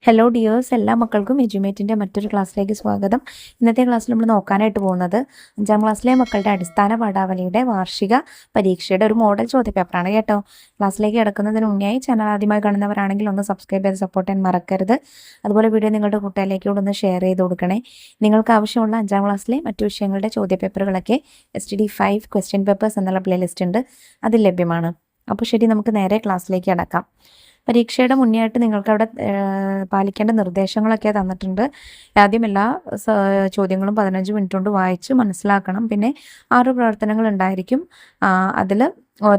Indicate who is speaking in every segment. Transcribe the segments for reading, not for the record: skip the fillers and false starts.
Speaker 1: Hello dears, എല്ലാ മക്കൾക്കും എജ്യുമേറ്റിൻ്റെ മറ്റൊരു ക്ലാസ്സിലേക്ക് സ്വാഗതം. ഇന്നത്തെ ക്ലാസ്സിൽ നമ്മൾ നോക്കാനായിട്ട് പോകുന്നത് 5ാം ക്ലാസ്സിലെ മക്കളുടെ അടിസ്ഥാന പാഠാവലിയുടെ വാർഷിക പരീക്ഷയുടെ ഒരു മോഡൽ ചോദ്യപേപ്പറാണ് കേട്ടോ. ക്ലാസ്സിലേക്ക് കിടക്കുന്നതിന് മുന്നേ ചാനൽ ആദ്യമായി കാണുന്നവരാണെങ്കിൽ ഒന്ന് സബ്സ്ക്രൈബ് ചെയ്ത് സപ്പോർട്ട് ചെയ്യാൻ മറക്കരുത്. അതുപോലെ വീഡിയോ നിങ്ങളുടെ കൂട്ടുകാരിലേക്ക് കൂടെ ഒന്ന് ഷെയർ ചെയ്ത് കൊടുക്കണേ. നിങ്ങൾക്ക് ആവശ്യമുള്ള 5ാം ക്ലാസ്സിലെ മറ്റു വിഷയങ്ങളുടെ ചോദ്യപേപ്പറുകളൊക്കെ STD5 ക്വസ്റ്റ്യൻ പേപ്പേഴ്സ് എന്നുള്ള പ്ലേലിസ്റ്റ് ഉണ്ട്, അതിൽ ലഭ്യമാണ്. അപ്പോൾ ശരി, നമുക്ക് നേരെ ക്ലാസ്സിലേക്ക് കടക്കാം. പരീക്ഷയുടെ മുന്നേ ആയിട്ട് നിങ്ങൾക്ക് അവിടെ പാലിക്കേണ്ട നിർദ്ദേശങ്ങളൊക്കെ തന്നിട്ടുണ്ട്. ആദ്യം എല്ലാ ചോദ്യങ്ങളും 15 മിനിറ്റ് കൊണ്ട് വായിച്ച് മനസ്സിലാക്കണം. പിന്നെ 6 പ്രവർത്തനങ്ങൾ ഉണ്ടായിരിക്കും. അതിൽ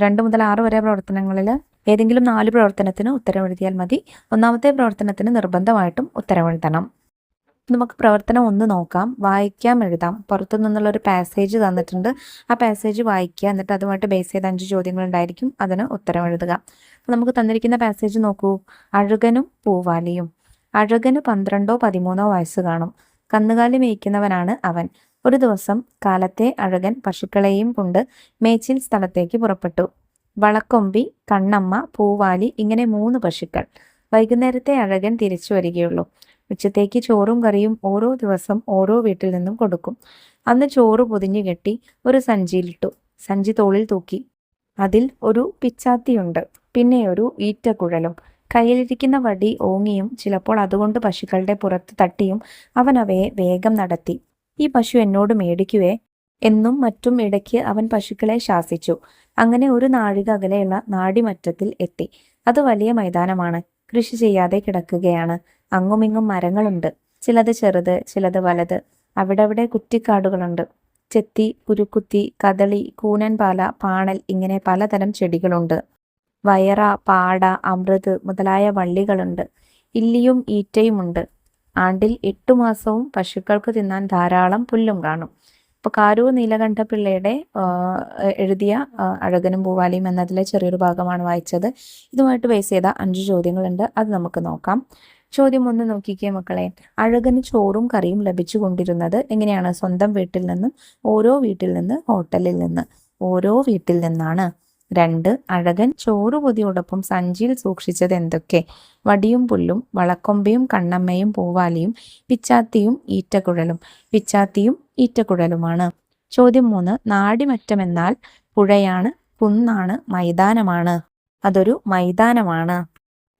Speaker 1: 2 മുതൽ 6 വരെ പ്രവർത്തനങ്ങളിൽ ഏതെങ്കിലും 4 പ്രവർത്തനത്തിന് ഉത്തരവെഴുതിയാൽ മതി. 1ാമത്തെ പ്രവർത്തനത്തിന് നിർബന്ധമായിട്ടും ഉത്തരവെഴുതണം. നമുക്ക് പ്രവർത്തനം 1 നോക്കാം. വായിക്കാം, എഴുതാം. പുറത്തു നിന്നുള്ളൊരു പാസേജ് തന്നിട്ടുണ്ട്. ആ പാസേജ് വായിക്കുക, എന്നിട്ട് അതുമായിട്ട് ബേസ് ചെയ്ത് 5 ചോദ്യങ്ങൾ ഉണ്ടായിരിക്കും, അതിന് ഉത്തരം എഴുതുക. അപ്പോൾ നമുക്ക് തന്നിരിക്കുന്ന പാസേജ് നോക്കൂ. അഴുകനും പൂവാലിയും. അഴുകന് 12ഓ 13ഓ വയസ്സ് കാണും. കന്നുകാലി മേയ്ക്കുന്നവനാണ് അവൻ. ഒരു ദിവസം കാലത്തെ അഴുകൻ പശുക്കളെയും കൊണ്ട് മേച്ചിൽ സ്ഥലത്തേക്ക് പുറപ്പെട്ടു. വളക്കൊമ്പി, കണ്ണമ്മ, പൂവാലി ഇങ്ങനെ 3 പശുക്കൾ. വൈകുന്നേരത്തെ അഴകൻ തിരിച്ചു വരികയുള്ളൂ. ഉച്ചത്തേക്ക് ചോറും കറിയും ഓരോ ദിവസം ഓരോ വീട്ടിൽ നിന്നും കൊടുക്കും. അന്ന് ചോറ് പൊതിഞ്ഞു കെട്ടി ഒരു സഞ്ചിയിലിട്ടു. സഞ്ചി തോളിൽ തൂക്കി. അതിൽ ഒരു പിച്ചാത്തിയുണ്ട്, പിന്നെ ഒരു ഈറ്റക്കുഴലും. കയ്യിലിരിക്കുന്ന വടി ഓങ്ങിയും ചിലപ്പോൾ അതുകൊണ്ട് പശുക്കളുടെ പുറത്ത് തട്ടിയും അവൻ അവയെ വേഗം നടത്തി. ഈ പശു എന്നോട് മേടിക്കുവേ എന്നും മറ്റും ഇടയ്ക്ക് അവൻ പശുക്കളെ ശാസിച്ചു. അങ്ങനെ ഒരു നാഴിക അകലെയുള്ള നാടിമറ്റത്തിൽ എത്തി. അത് വലിയ മൈതാനമാണ്. കൃഷി ചെയ്യാതെ കിടക്കുകയാണ്. അങ്ങുമിങ്ങും മരങ്ങളുണ്ട്. ചിലത് ചെറുത്, ചിലത് വലുത്. അവിടവിടെ കുറ്റിക്കാടുകളുണ്ട്. ചെത്തി, കുരുക്കുത്തി, കദളി, കൂനൻപാല, പാണൽ ഇങ്ങനെ പലതരം ചെടികളുണ്ട്. വയറ, പാട, അമൃത് മുതലായ വള്ളികളുണ്ട്. ഇല്ലിയും ഈറ്റയുമുണ്ട്. ആണ്ടിൽ 8 മാസവും പശുക്കൾക്ക് തിന്നാൻ ധാരാളം പുല്ലും കാണും. ഇപ്പോൾ കാരൂർ നീലകണ്ഠപിള്ളയുടെ എഴുതിയ അഴകനും പൂവാലിയും എന്നതിലെ ചെറിയൊരു ഭാഗമാണ് വായിച്ചത്. ഇതുമായിട്ട് ബേസ് ചെയ്ത 5 ചോദ്യങ്ങളുണ്ട്, അത് നമുക്ക് നോക്കാം. ചോദ്യം 1 നോക്കിക്കേ മക്കളെ. അഴകന് ചോറും കറിയും ലഭിച്ചു കൊണ്ടിരുന്നത് എങ്ങനെയാണ്? സ്വന്തം വീട്ടിൽ നിന്നും, ഓരോ വീട്ടിൽ നിന്ന്, ഹോട്ടലിൽ നിന്ന്. ഓരോ വീട്ടിൽ നിന്നാണ്. 2, അഴകൻ ചോറുപൊതിയോടൊപ്പം സഞ്ചിയിൽ സൂക്ഷിച്ചത് എന്തൊക്കെ? വടിയും പുല്ലും, വളക്കൊമ്പയും കണ്ണമ്മയും പൂവാലിയും, പിച്ചാത്തിയും ഈറ്റക്കുഴലും. പിച്ചാത്തിയും ഈറ്റക്കുഴലുമാണ്. ചോദ്യം 3, നാടിമറ്റമെന്നാൽ പുഴയാണ്, കുന്നാണ്, മൈതാനമാണ്. അതൊരു മൈതാനമാണ്.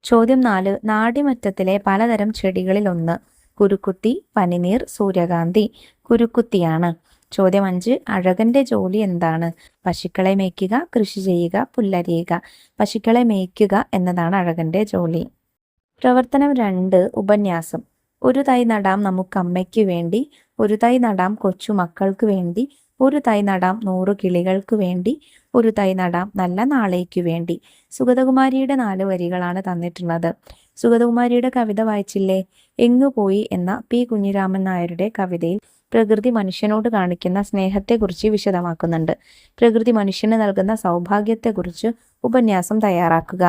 Speaker 1: ചോദ്യം 4, നാടിമറ്റത്തിലെ പലതരം ചെടികളിൽ ഒന്ന്. കുരുക്കുത്തി, പനിനീർ, സൂര്യകാന്തി. കുരുക്കുത്തിയാണ്. ചോദ്യം 5, അഴകന്റെ ജോലി എന്താണ്? പശുക്കളെ മേയ്ക്കുക, കൃഷി ചെയ്യുക, പുല്ലരിയുക. പശുക്കളെ മേയ്ക്കുക എന്നതാണ് അഴകന്റെ ജോലി. പ്രവർത്തനം 2, ഉപന്യാസം. ഒരു തൈ നടാം നമുക്കമ്മയ്ക്ക് വേണ്ടി, ഒരു തൈ നടാം കൊച്ചു മക്കൾക്ക് വേണ്ടി, ഒരു തൈ നടാം 100 കിളികൾക്ക് വേണ്ടി, ഒരു തൈ നടാം നല്ല നാളേക്കു വേണ്ടി. സുഗതകുമാരിയുടെ 4 വരികളാണ് തന്നിട്ടുള്ളത്. സുഗതകുമാരിയുടെ കവിത വായിച്ചില്ലേ? എങ്ങുപോയി എന്ന P. കുഞ്ഞിരാമൻ നായരുടെ കവിതയിൽ പ്രകൃതി മനുഷ്യനോട് കാണിക്കുന്ന സ്നേഹത്തെക്കുറിച്ച് വിശദമാക്കുന്നുണ്ട്. പ്രകൃതി മനുഷ്യന് നൽകുന്ന സൗഭാഗ്യത്തെക്കുറിച്ച് ഉപന്യാസം തയ്യാറാക്കുക.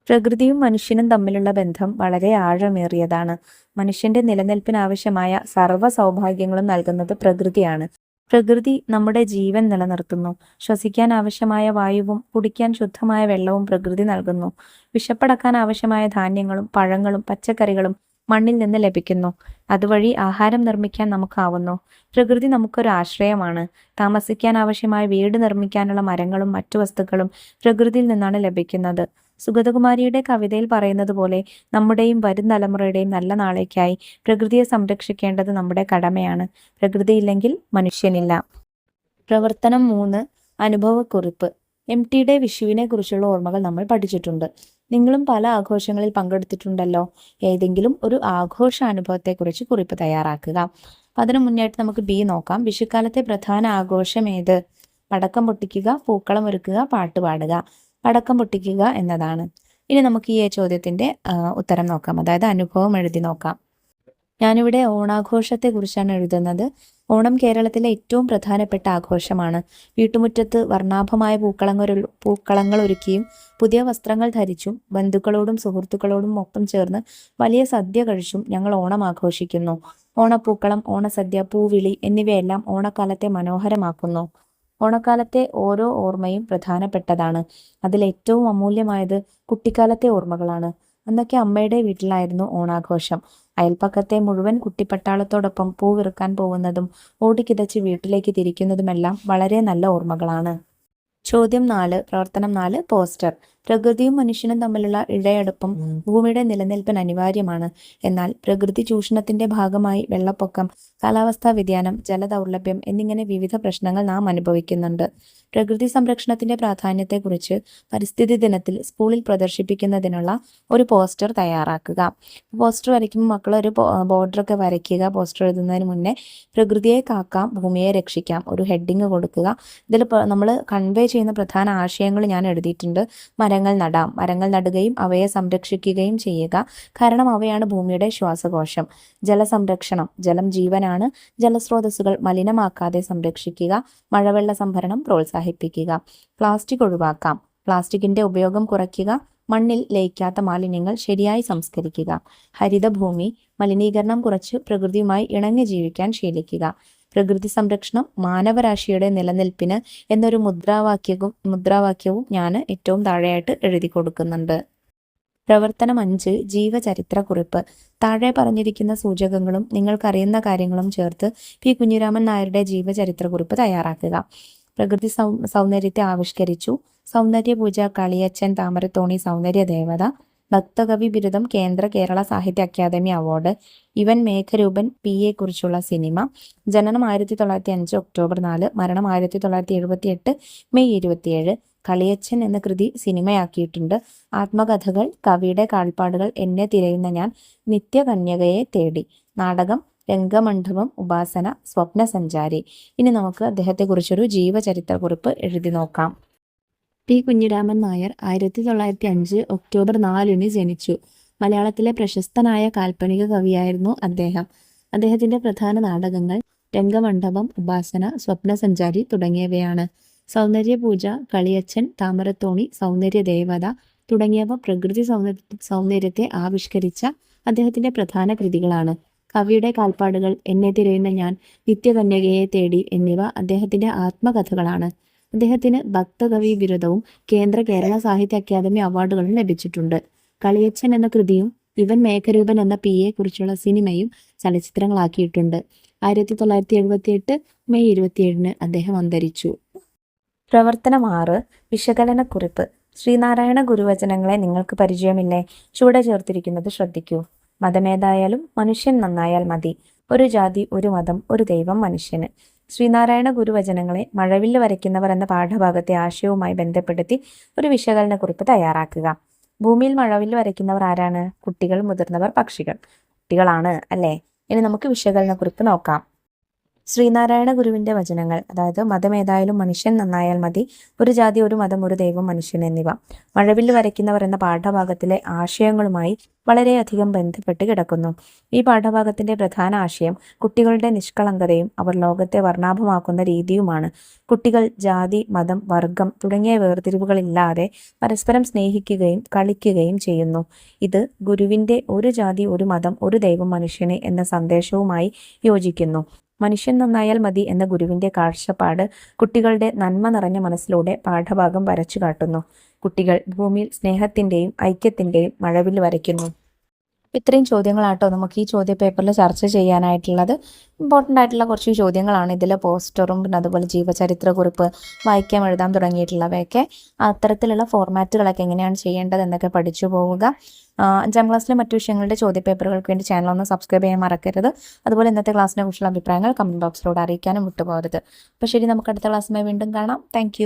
Speaker 1: പ്രകൃതിയും മനുഷ്യനും തമ്മിലുള്ള ബന്ധം വളരെ ആഴമേറിയതാണ്. മനുഷ്യന്റെ നിലനിൽപ്പിനാവശ്യമായ സർവ്വ സൗഭാഗ്യങ്ങളും നൽകുന്നത് പ്രകൃതിയാണ്. പ്രകൃതി നമ്മുടെ ജീവൻ നിലനിർത്തുന്നു. ശ്വസിക്കാൻ ആവശ്യമായ വായുവും കുടിക്കാൻ ശുദ്ധമായ വെള്ളവും പ്രകൃതി നൽകുന്നു. വിശപ്പടക്കാൻ ആവശ്യമായ ധാന്യങ്ങളും പഴങ്ങളും പച്ചക്കറികളും മണ്ണിൽ നിന്ന് ലഭിക്കുന്നു. അതുവഴി ആഹാരം നിർമ്മിക്കാൻ നമുക്കാവുന്നു. പ്രകൃതി നമുക്കൊരു ആശ്രയമാണ്. താമസിക്കാൻ ആവശ്യമായ വീട് നിർമ്മിക്കാനുള്ള മരങ്ങളും മറ്റു വസ്തുക്കളും പ്രകൃതിയിൽ നിന്നാണ് ലഭിക്കുന്നത്. സുഗതകുമാരിയുടെ കവിതയിൽ പറയുന്നത് പോലെ നമ്മുടെയും വരും തലമുറയുടെയും നല്ല നാളേക്കായി പ്രകൃതിയെ സംരക്ഷിക്കേണ്ടത് നമ്മുടെ കടമയാണ്. പ്രകൃതിയില്ലെങ്കിൽ മനുഷ്യനില്ല. പ്രവർത്തനം 3, അനുഭവക്കുറിപ്പ്. MTയുടെ വിഷുവിനെ കുറിച്ചുള്ള ഓർമ്മകൾ നമ്മൾ പഠിച്ചിട്ടുണ്ട്. നിങ്ങളും പല ആഘോഷങ്ങളിൽ പങ്കെടുത്തിട്ടുണ്ടല്ലോ. ഏതെങ്കിലും ഒരു ആഘോഷ അനുഭവത്തെക്കുറിച്ച് കുറിപ്പ് തയ്യാറാക്കുക. അപ്പം അതിനു മുന്നായിട്ട് നമുക്ക് B നോക്കാം. വിഷുക്കാലത്തെ പ്രധാന ആഘോഷം ഏത്? പടക്കം പൊട്ടിക്കുക, പൂക്കളം ഒരുക്കുക, പാട്ട് പാടുക. പടക്കം പൊട്ടിക്കുക എന്നതാണ്. ഇനി നമുക്ക് ഈ ചോദ്യത്തിന്റെ ഉത്തരം നോക്കാം, അതായത് അനുഭവം എഴുതി നോക്കാം. ഞാനിവിടെ ഓണാഘോഷത്തെക്കുറിച്ചാണ് എഴുതുന്നത്. ഓണം കേരളത്തിലെ ഏറ്റവും പ്രധാനപ്പെട്ട ആഘോഷമാണ്. വീട്ടുമുറ്റത്ത് വർണ്ണാഭമായ പൂക്കളങ്ങൾ ഒരുക്കിയും പുതിയ വസ്ത്രങ്ങൾ ധരിച്ചും ബന്ധുക്കളോടും സുഹൃത്തുക്കളോടും ഒപ്പം ചേർന്ന് വലിയ സദ്യ കഴിച്ചും ഞങ്ങൾ ഓണം ആഘോഷിക്കുന്നു. ഓണപ്പൂക്കളം, ഓണസദ്യ, പൂവിളി എന്നിവയെല്ലാം ഓണക്കാലത്തെ മനോഹരമാക്കുന്നു. ഓണക്കാലത്തെ ഓരോ ഓർമ്മയും പ്രധാനപ്പെട്ടതാണ്. അതിലേറ്റവും അമൂല്യമായത് കുട്ടിക്കാലത്തെ ഓർമ്മകളാണ്. അന്നൊക്കെ അമ്മയുടെ വീട്ടിലായിരുന്നു ഓണാഘോഷം. അയൽപ്പക്കത്തെ മുഴുവൻ കുട്ടിപ്പട്ടാളത്തോടൊപ്പം പൂവിറുക്കാൻ പോകുന്നതും ഓടിക്കിതച്ച് വീട്ടിലേക്ക് തിരിക്കുന്നതുമെല്ലാം വളരെ നല്ല ഓർമ്മകളാണ്. ചോദ്യം 4, പ്രവർത്തനം 4, പോസ്റ്റർ. പ്രകൃതിയും മനുഷ്യനും തമ്മിലുള്ള ഇഴയടുപ്പം ഭൂമിയുടെ നിലനിൽപ്പിന് അനിവാര്യമാണ്. എന്നാൽ പ്രകൃതി ചൂഷണത്തിന്റെ ഭാഗമായി വെള്ളപ്പൊക്കം, കാലാവസ്ഥാ വ്യതിയാനം, ജലദൗർലഭ്യം എന്നിങ്ങനെ വിവിധ പ്രശ്നങ്ങൾ നാം അനുഭവിക്കുന്നുണ്ട്. പ്രകൃതി സംരക്ഷണത്തിന്റെ പ്രാധാന്യത്തെക്കുറിച്ച് പരിസ്ഥിതി ദിനത്തിൽ സ്കൂളിൽ പ്രദർശിപ്പിക്കുന്നതിനുള്ള ഒരു പോസ്റ്റർ തയ്യാറാക്കുക. പോസ്റ്റർ വരയ്ക്കുമ്പോൾ മക്കൾ ഒരു ബോർഡറൊക്കെ വരയ്ക്കുക. പോസ്റ്റർ എഴുതുന്നതിന് മുന്നേ പ്രകൃതിയെ കാക്കാം, ഭൂമിയെ രക്ഷിക്കാം, ഒരു ഹെഡിങ് കൊടുക്കുക. ഇതിൽ നമ്മൾ കൺവേ ചെയ്യുന്ന പ്രധാന ആശയങ്ങൾ ഞാൻ എഴുതിയിട്ടുണ്ട്. മരങ്ങൾ നടാം, മരങ്ങൾ നടുകയും അവയെ സംരക്ഷിക്കുകയും ചെയ്യുക, കാരണം അവയാണ് ഭൂമിയുടെ ശ്വാസകോശം. ജലസംരക്ഷണം, ജലം ജീവനാണ്. ജലസ്രോതസ്സുകൾ മലിനമാക്കാതെ സംരക്ഷിക്കുക. മഴവെള്ള സംഭരണം പ്രോത്സാഹിപ്പിക്കുക. പ്ലാസ്റ്റിക് ഒഴിവാക്കാം, പ്ലാസ്റ്റിക്കിന്റെ ഉപയോഗം കുറയ്ക്കുക. മണ്ണിൽ ലയിക്കാത്ത മാലിന്യങ്ങൾ ശരിയായി സംസ്കരിക്കുക. ഹരിതഭൂമി, മലിനീകരണം കുറച്ച് പ്രകൃതിയുമായി ഇണങ്ങി ജീവിക്കാൻ ശീലിക്കുക. പ്രകൃതി സംരക്ഷണം മാനവരാശിയുടെ നിലനിൽപ്പിന് എന്നൊരു മുദ്രാവാക്യവും ഞാൻ ഏറ്റവും താഴെയായിട്ട് എഴുതി കൊടുക്കുന്നുണ്ട്. പ്രവർത്തനം 5, ജീവചരിത്രക്കുറിപ്പ്. താഴെ പറഞ്ഞിരിക്കുന്ന സൂചകങ്ങളും നിങ്ങൾക്കറിയുന്ന കാര്യങ്ങളും ചേർത്ത് പി. കുഞ്ഞിരാമൻ നായരുടെ ജീവചരിത്രക്കുറിപ്പ് തയ്യാറാക്കുക. പ്രകൃതി സൗന്ദര്യത്തെ ആവിഷ്കരിച്ചു. സൗന്ദര്യപൂജ, കളിയച്ചൻ, താമരത്തോണി, സൗന്ദര്യ ദേവത. ഭക്തകവി ബിരുദം, കേരള സാഹിത്യ അക്കാദമി അവാർഡ്. ഇവൻ മേഘരൂപൻ PA കുറിച്ചുള്ള സിനിമ. ജനനം 1905 ഒക്ടോബർ 4, മരണം 1978 മെയ് 27. കളിയച്ചൻ എന്ന കൃതി സിനിമയാക്കിയിട്ടുണ്ട്. ആത്മകഥകൾ, കവിയുടെ കാൽപ്പാടുകൾ, എന്നെ തിരയുന്ന ഞാൻ, നിത്യകന്യകയെ തേടി. നാടകം, രംഗമണ്ഡപം, ഉപാസന, സ്വപ്നസഞ്ചാരി. ഇനി നമുക്ക് അദ്ദേഹത്തെക്കുറിച്ചൊരു ജീവചരിത്രക്കുറിപ്പ് എഴുതി നോക്കാം. പി. കുഞ്ഞിരാമൻ നായർ 1905 ഒക്ടോബർ 4 ജനിച്ചു. മലയാളത്തിലെ പ്രശസ്തനായ കാൽപ്പനിക കവിയായിരുന്നു അദ്ദേഹം. അദ്ദേഹത്തിന്റെ പ്രധാന നാടകങ്ങൾ രംഗമണ്ഡപം, ഉപാസന, സ്വപ്നസഞ്ചാരി തുടങ്ങിയവയാണ്. സൗന്ദര്യപൂജ, കളിയച്ചൻ, താമരത്തോണി, സൗന്ദര്യ ദേവത തുടങ്ങിയവ പ്രകൃതി സൗന്ദര്യത്തെ ആവിഷ്കരിച്ച അദ്ദേഹത്തിന്റെ പ്രധാന കൃതികളാണ്. കവിയുടെ കാൽപ്പാടുകൾ, എന്നെ തിരയുന്ന ഞാൻ, നിത്യകന്യകയെ തേടി എന്നിവ അദ്ദേഹത്തിന്റെ ആത്മകഥകളാണ്. അദ്ദേഹത്തിന് ഭക്തകവി ബിരുദവും കേരള സാഹിത്യ അക്കാദമി അവാർഡുകളും ലഭിച്ചിട്ടുണ്ട്. കളിയച്ചൻ എന്ന കൃതിയും ഇവൻ മേഘരൂപൻ എന്ന PA കുറിച്ചുള്ള സിനിമയും ചലച്ചിത്രങ്ങളാക്കിയിട്ടുണ്ട്. 1978 മെയ് 27 അദ്ദേഹം അന്തരിച്ചു. പ്രവർത്തനം 6, വിശകലനക്കുറിപ്പ്. ശ്രീനാരായണ ഗുരുവചനങ്ങളെ നിങ്ങൾക്ക് പരിചയമില്ലേ? ചുവടെ ചേർത്തിരിക്കുന്നത് ശ്രദ്ധിക്കൂ. മതമേതായാലും മനുഷ്യൻ നന്നായാൽ മതി. ഒരു ജാതി, ഒരു മതം, ഒരു ദൈവം മനുഷ്യന്. ശ്രീനാരായണ ഗുരുവചനങ്ങളെ മഴവില്ല് വരയ്ക്കുന്നവർ എന്ന പാഠഭാഗത്തെ ആശയവുമായി ബന്ധപ്പെടുത്തി ഒരു വിശകലനക്കുറിപ്പ് തയ്യാറാക്കുക. ഭൂമിയിൽ മഴവില്ല് വരയ്ക്കുന്നവർ ആരാണ്? കുട്ടികൾ, മുതിർന്നവർ, പക്ഷികൾ. കുട്ടികളാണ് അല്ലേ? ഇനി നമുക്ക് വിശകലനക്കുറിപ്പ് നോക്കാം. ശ്രീനാരായണ ഗുരുവിന്റെ വചനങ്ങൾ, അതായത് മതമേതായാലും മനുഷ്യൻ നന്നായാൽ മതി, ഒരു ജാതി, ഒരു മതം, ഒരു ദൈവം മനുഷ്യൻ എന്നിവ മഴവില്ല് വരയ്ക്കുന്നവർ എന്ന പാഠഭാഗത്തിലെ ആശയങ്ങളുമായി വളരെയധികം ബന്ധപ്പെട്ട് കിടക്കുന്നു. ഈ പാഠഭാഗത്തിന്റെ പ്രധാന ആശയം കുട്ടികളുടെ നിഷ്കളങ്കതയും അവർ ലോകത്തെ വർണ്ണാഭമാക്കുന്ന രീതിയുമാണ്. കുട്ടികൾ ജാതി, മതം, വർഗം തുടങ്ങിയ വേർതിരിവുകളില്ലാതെ പരസ്പരം സ്നേഹിക്കുകയും കളിക്കുകയും ചെയ്യുന്നു. ഇത് ഗുരുവിന്റെ ഒരു ജാതി, ഒരു മതം, ഒരു ദൈവം മനുഷ്യന് എന്ന സന്ദേശവുമായി യോജിക്കുന്നു. മനുഷ്യൻ നന്നായാൽ മതി എന്ന ഗുരുവിന്റെ കാഴ്ചപ്പാട് കുട്ടികളുടെ നന്മ നിറഞ്ഞ മനസ്സിലൂടെ പാഠഭാഗം വരച്ചു കാട്ടുന്നു. കുട്ടികൾ ഭൂമിയിൽ സ്നേഹത്തിന്റെയും ഐക്യത്തിന്റെയും മഴവില്ല് വരയ്ക്കുന്നു. ഇത്രയും ചോദ്യങ്ങളാട്ടോ നമുക്ക് ഈ ചോദ്യ പേപ്പറിൽ ചർച്ച ചെയ്യാനായിട്ടുള്ളത്. ഇമ്പോർട്ടൻ്റ് ആയിട്ടുള്ള കുറച്ച് ചോദ്യങ്ങളാണ് ഇതിൽ. പോസ്റ്ററും പിന്നെ അതുപോലെ ജീവചരിത്രക്കുറിപ്പ്, വായിക്കാം, എഴുതാൻ തുടങ്ങിയിട്ടുള്ളവയൊക്കെ അത്തരത്തിലുള്ള ഫോർമാറ്റുകളൊക്കെ എങ്ങനെയാണ് ചെയ്യേണ്ടത് എന്നൊക്കെ പഠിച്ചു പോവുക. 5ാം ക്ലാസ്സിലെ മറ്റു വിഷയങ്ങളുടെ ചോദ്യ പേപ്പറുകൾക്ക് വേണ്ടി ചാനൽ ഒന്ന് സബ്സ്ക്രൈബ് ചെയ്യാൻ മറക്കരുത്. അതുപോലെ ഇന്നത്തെ ക്ലാസ്സിനെ കുറിച്ചുള്ള അഭിപ്രായങ്ങൾ കമൻറ്റ് ബോക്സിലൂടെ അറിയിക്കാനും വിട്ടുപോകരുത്. അപ്പോൾ ശരി, നമുക്ക് അടുത്ത ക്ലാസ്സുമായി വീണ്ടും കാണാം. താങ്ക്